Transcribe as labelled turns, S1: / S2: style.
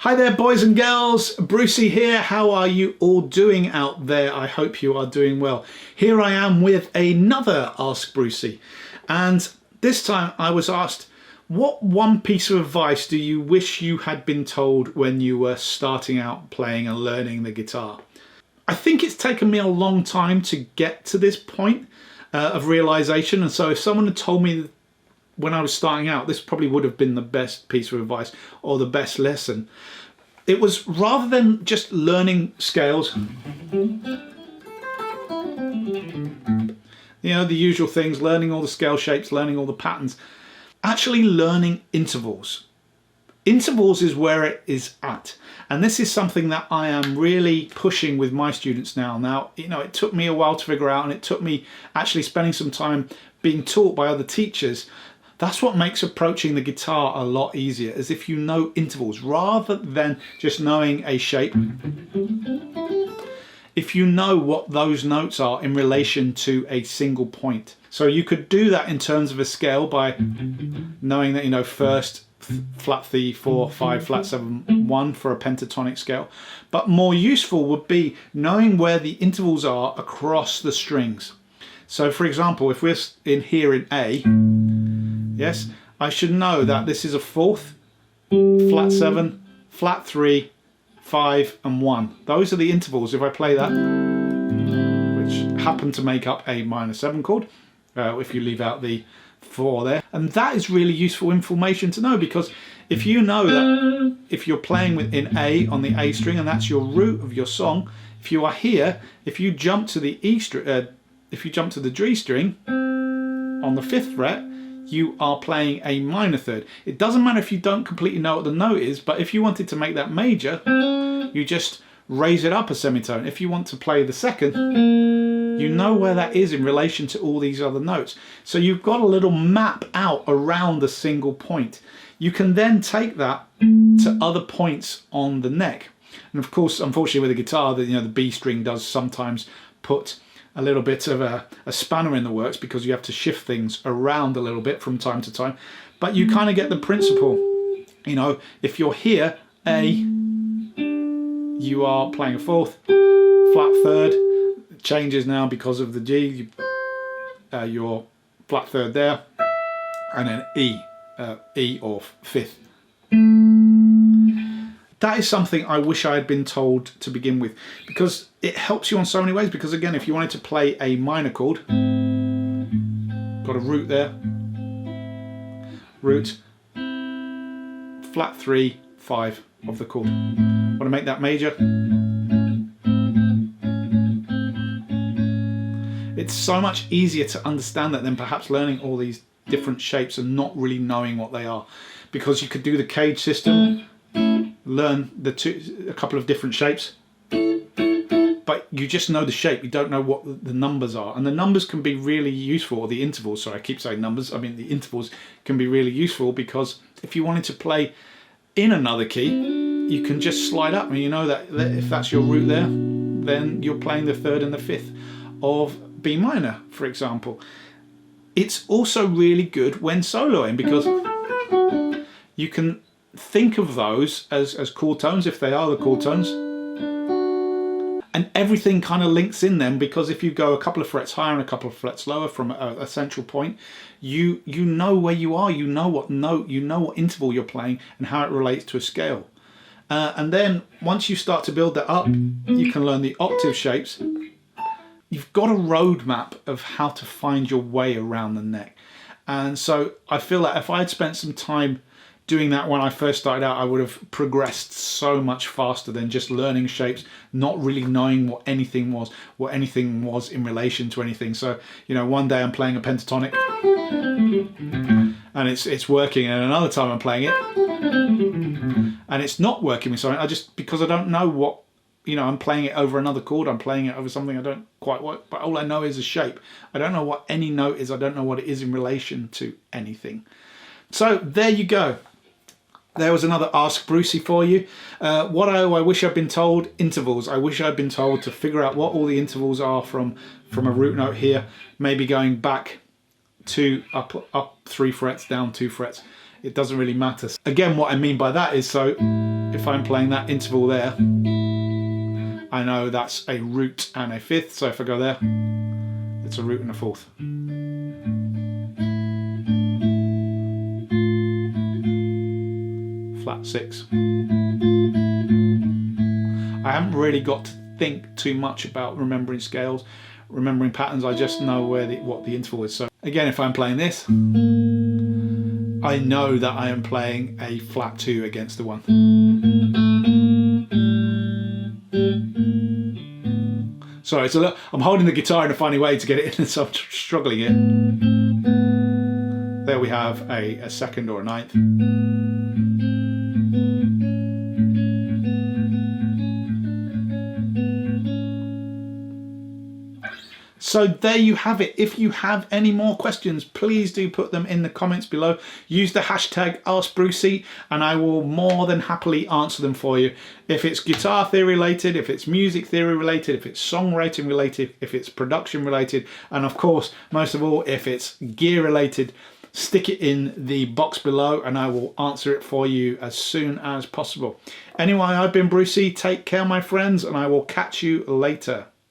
S1: Hi there boys and girls, Brucie here. How are you all doing out there? I hope you are doing well. Here I am with another Ask Brucie, and this time I was asked, what one piece of advice do you wish you had been told when you were starting out playing and learning the guitar? I think it's taken me a long time to get to this point of realization, and so if someone had told me when I was starting out, this probably would have been the best piece of advice or the best lesson. It was rather than just learning scales, you know, the usual things, learning all the scale shapes, learning all the patterns, actually learning intervals. Intervals is where it is at. And this is something that I am really pushing with my students now. Now, you know, it took me a while to figure out, and it took me actually spending some time being taught by other teachers. That's what makes approaching the guitar a lot easier, is if you know intervals rather than just knowing a shape. If you know what those notes are in relation to a single point. So you could do that in terms of a scale by knowing that, you know, first flat 3, 4, 5, flat 7, 1 for a pentatonic scale. But more useful would be knowing where the intervals are across the strings. So for example, if we're in here in A, yes, I should know that this is a fourth, flat 7, flat 3, 5 and 1. Those are the intervals if I play that, which happen to make up a minor 7 chord, if you leave out the 4 there. And that is really useful information to know, because if you know that if you're playing in A on the A string and that's your root of your song, if you are here, if you jump to the E string, if you jump to the G string on the 5th fret, you are playing a minor third. It doesn't matter if you don't completely know what the note is, but if you wanted to make that major, you just raise it up a semitone. If you want to play the second, you know where that is in relation to all these other notes. So you've got a little map out around a single point. You can then take that to other points on the neck. And of course, unfortunately with the guitar, the B string does sometimes put a little bit of a spanner in the works, because you have to shift things around a little bit from time to time. But you kind of get the principle. You know, if you're here, A, you are playing a fourth, flat third. It changes now because of the G. Your flat third there, and then E, E or fifth. That is something I wish I had been told to begin with, because it helps you on so many ways. Because again, if you wanted to play a minor chord, got a root there, root, flat 3, 5 of the chord. Want to make that major? It's so much easier to understand that than perhaps learning all these different shapes and not really knowing what they are, because you could do the cage system, learn a couple of different shapes, but you just know the shape, you don't know what the numbers are. And the numbers can be really useful, or the intervals, sorry, I keep saying numbers, I mean the intervals can be really useful, because if you wanted to play in another key, you can just slide up, and you know that if that's your root there, then you're playing the 3rd and the 5th of B minor, for example. It's also really good when soloing, because you can think of those as chord tones, if they are the chord tones, and everything kind of links in them, because if you go a couple of frets higher and a couple of frets lower from a central point, you know where you are, you know what note, you know what interval you're playing and how it relates to a scale. And then once you start to build that up, you can learn the octave shapes. You've got a roadmap of how to find your way around the neck. And so I feel like if I had spent some time doing that when I first started out, I would have progressed so much faster than just learning shapes, not really knowing what anything was in relation to anything. So, you know, one day I'm playing a pentatonic and it's working, and another time I'm playing it and it's not working with something. Because I don't know what, you know, I'm playing it over another chord, I'm playing it over something I don't quite work, but all I know is a shape. I don't know what any note is, I don't know what it is in relation to anything. So there you go. There was another Ask Brucie for you. What I wish I'd been told, intervals. I wish I'd been told to figure out what all the intervals are from a root note here, maybe going back to up 3 frets, down 2 frets. It doesn't really matter. Again, what I mean by that is, so if I'm playing that interval there, I know that's a root and a fifth. So if I go there, it's a root and a fourth. Flat 6. I haven't really got to think too much about remembering scales, remembering patterns. I just know what the interval is. So again, if I'm playing this, I know that I am playing a flat 2 against the 1. Sorry, so I'm holding the guitar in a funny way to get it in, so I'm struggling here. There we have a second or a ninth. So there you have it. If you have any more questions, please do put them in the comments below. Use the hashtag askbrucie and I will more than happily answer them for you. If it's guitar theory related, if it's music theory related, if it's songwriting related, if it's production related, and of course, most of all, if it's gear related, stick it in the box below and I will answer it for you as soon as possible. Anyway, I've been Brucie. Take care, my friends, and I will catch you later.